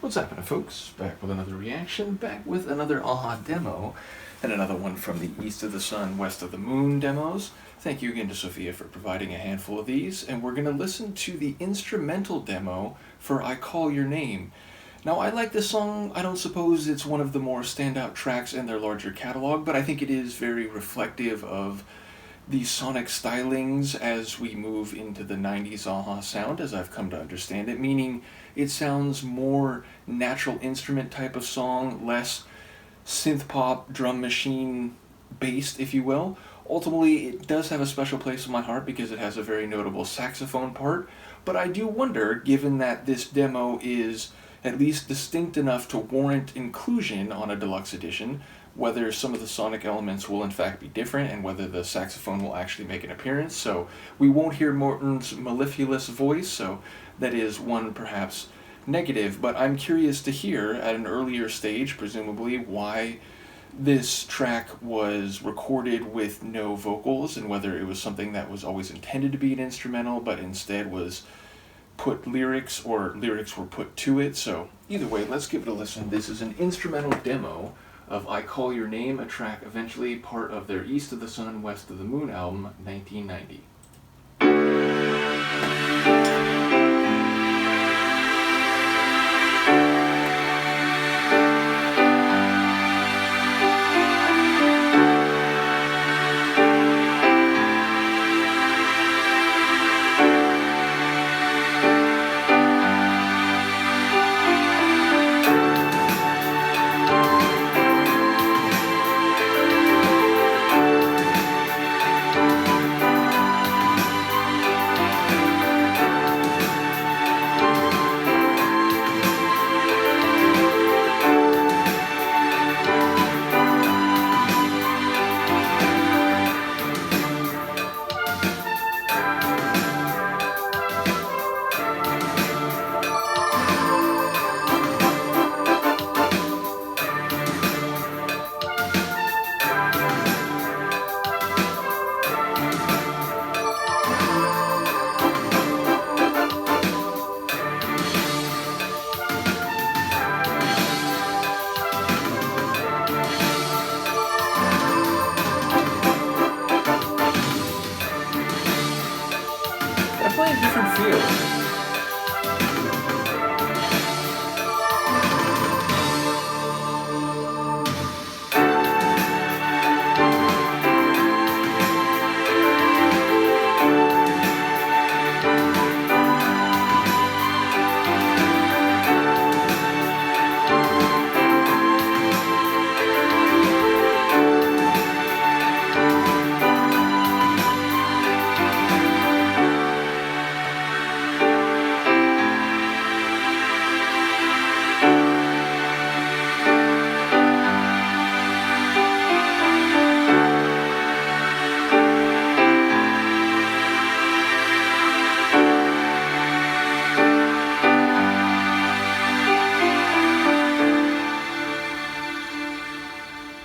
What's happening, folks? Back with another reaction, back with another Aha demo, and another one from the East of the Sun, West of the Moon demos. Thank you again to Sophia for providing a handful of these, and we're going to listen to the instrumental demo for I Call Your Name. Now, I like this song. I don't suppose it's one of the more standout tracks in their larger catalog, but I think it is very reflective of the sonic stylings as we move into the 90s Aha sound, as I've come to understand it, meaning it sounds more natural instrument type of song, less synth pop, drum machine based, if you will. Ultimately, it does have a special place in my heart because it has a very notable saxophone part, but I do wonder, given that this demo is at least distinct enough to warrant inclusion on a deluxe edition, whether some of the sonic elements will in fact be different and whether the saxophone will actually make an appearance. So we won't hear Morten's mellifluous voice, so that is one perhaps negative, but I'm curious to hear at an earlier stage, presumably, why this track was recorded with no vocals and whether it was something that was always intended to be an instrumental but instead was put lyrics or lyrics were put to it. So either way, let's give it a listen. This is an instrumental demo of I Call Your Name, a track eventually part of their East of the Sun, West of the Moon album, 1990. Definitely a different feel.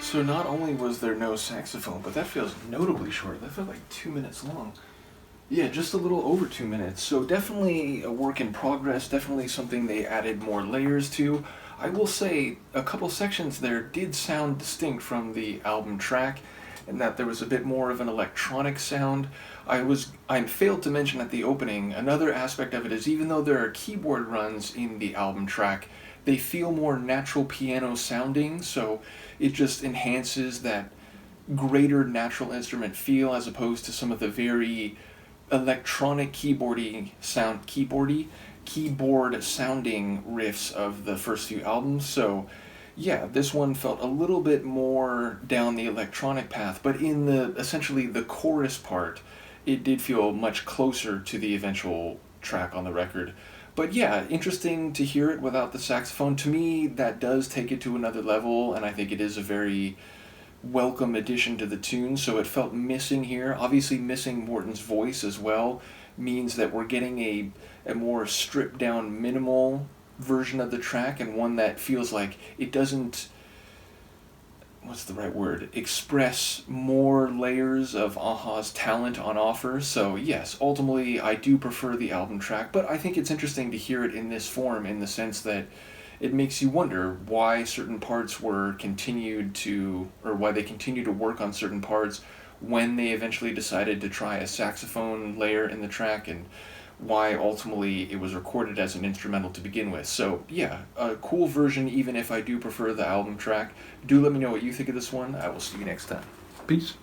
So not only was there no saxophone, but that feels notably short. That felt like 2 minutes long. Yeah, just a little over 2 minutes. So definitely a work in progress, definitely something they added more layers to. I will say a couple sections there did sound distinct from the album track, and that there was a bit more of an electronic sound. I failed to mention at the opening, another aspect of it is even though there are keyboard runs in the album track, they feel more natural piano sounding, so it just enhances that greater natural instrument feel as opposed to some of the very electronic keyboard sounding riffs of the first few albums. So yeah, this one felt a little bit more down the electronic path, but in essentially the chorus part, it did feel much closer to the eventual track on the record. But yeah, interesting to hear it without the saxophone. To me, that does take it to another level, and I think it is a very welcome addition to the tune, so it felt missing here. Obviously missing Morten's voice as well means that we're getting a more stripped down, minimal version of the track, and one that feels like it doesn't what's the right word, express more layers of Aha's talent on offer. So yes, ultimately I do prefer the album track, but I think it's interesting to hear it in this form in the sense that it makes you wonder why certain parts were continued to, or why they continued to work on certain parts when they eventually decided to try a saxophone layer in the track, and why ultimately it was recorded as an instrumental to begin with. So yeah, a cool version even if I do prefer the album track. Do let me know what you think of this one. I will see you next time. Peace.